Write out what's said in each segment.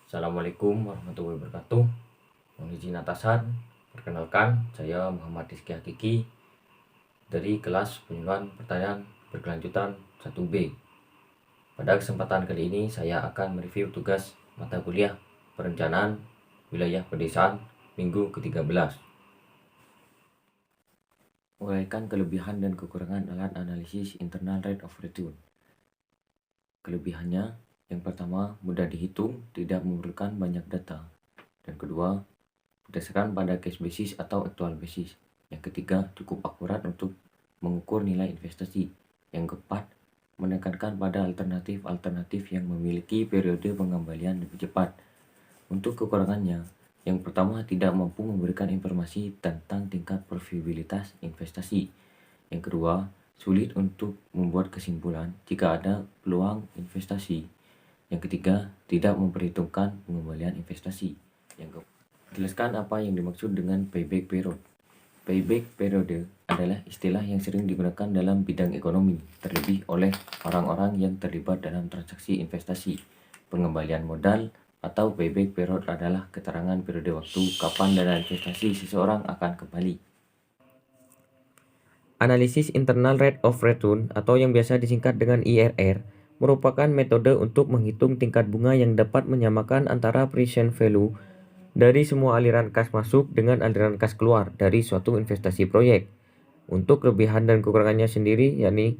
Assalamualaikum warahmatullahi wabarakatuh. Mohon izin atasan. Perkenalkan, saya Muhammad Rizky Hakiki dari kelas penyuluhan pertanyaan berkelanjutan 1B. Pada kesempatan kali ini saya akan mereview tugas mata kuliah perencanaan wilayah pedesaan minggu ke-13. Uraikan kelebihan dan kekurangan alat analisis internal rate of return. Kelebihannya, yang pertama, mudah dihitung, tidak memerlukan banyak data. Dan kedua, berdasarkan pada case basis atau actual basis. Yang ketiga, cukup akurat untuk mengukur nilai investasi. Yang keempat, menekankan pada alternatif-alternatif yang memiliki periode pengembalian lebih cepat. Untuk kekurangannya, yang pertama, tidak mampu memberikan informasi tentang tingkat profitabilitas investasi. Yang kedua, sulit untuk membuat kesimpulan jika ada peluang investasi. Yang ketiga, tidak memperhitungkan pengembalian investasi. Yang keempat, jelaskan apa yang dimaksud dengan payback period. Payback period adalah istilah yang sering digunakan dalam bidang ekonomi, terlebih oleh orang-orang yang terlibat dalam transaksi investasi. Pengembalian modal atau payback period adalah keterangan periode waktu kapan dana investasi seseorang akan kembali. Analisis Internal Rate of Return atau yang biasa disingkat dengan IRR merupakan metode untuk menghitung tingkat bunga yang dapat menyamakan antara present value dari semua aliran kas masuk dengan aliran kas keluar dari suatu investasi proyek. Untuk kelebihan dan kekurangannya sendiri, yakni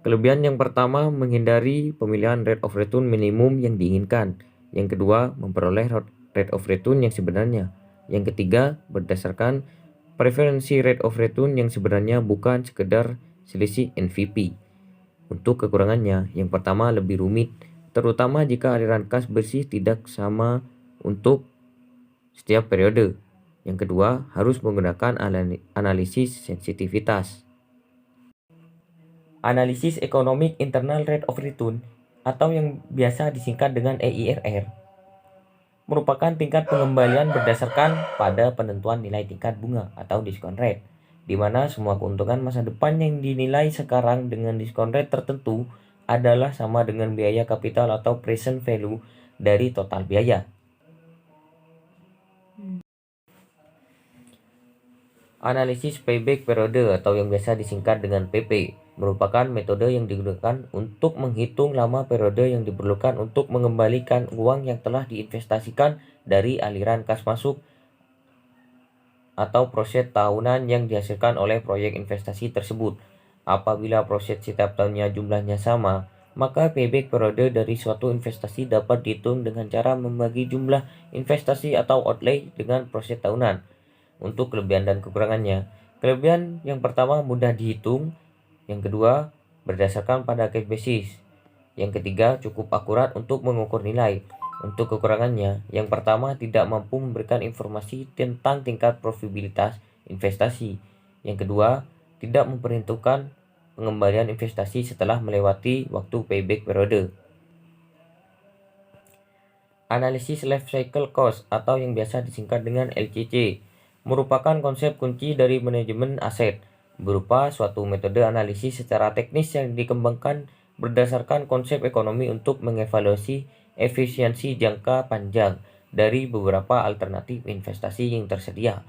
kelebihan yang pertama, menghindari pemilihan rate of return minimum yang diinginkan. Yang kedua, memperoleh rate of return yang sebenarnya. Yang ketiga, berdasarkan preferensi rate of return yang sebenarnya bukan sekedar selisih NVP. Untuk kekurangannya, yang pertama lebih rumit, terutama jika aliran kas bersih tidak sama untuk setiap periode. Yang kedua, harus menggunakan analisis sensitivitas. Analisis Economic Internal Rate of Return atau yang biasa disingkat dengan EIRR merupakan tingkat pengembalian berdasarkan pada penentuan nilai tingkat bunga atau discount rate, di mana semua keuntungan masa depan yang dinilai sekarang dengan discount rate tertentu adalah sama dengan biaya kapital atau present value dari total biaya. Analisis payback periode atau yang biasa disingkat dengan PP merupakan metode yang digunakan untuk menghitung lama periode yang diperlukan untuk mengembalikan uang yang telah diinvestasikan dari aliran kas masuk atau proset tahunan yang dihasilkan oleh proyek investasi tersebut. Apabila proset setiap tahunnya jumlahnya sama, maka payback periode dari suatu investasi dapat dihitung dengan cara membagi jumlah investasi atau outlay dengan proset tahunan. Untuk kelebihan dan kekurangannya, kelebihan yang pertama mudah dihitung, yang kedua berdasarkan pada case basis, yang ketiga cukup akurat untuk mengukur nilai. Untuk kekurangannya, yang pertama tidak mampu memberikan informasi tentang tingkat profitabilitas investasi, yang kedua tidak memperhitungkan pengembalian investasi setelah melewati waktu payback periode. Analisis Life Cycle Cost atau yang biasa disingkat dengan LCC merupakan konsep kunci dari manajemen aset, berupa suatu metode analisis secara teknis yang dikembangkan berdasarkan konsep ekonomi untuk mengevaluasi efisiensi jangka panjang dari beberapa alternatif investasi yang tersedia.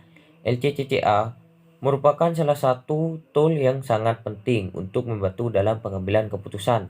LCCA merupakan salah satu tool yang sangat penting untuk membantu dalam pengambilan keputusan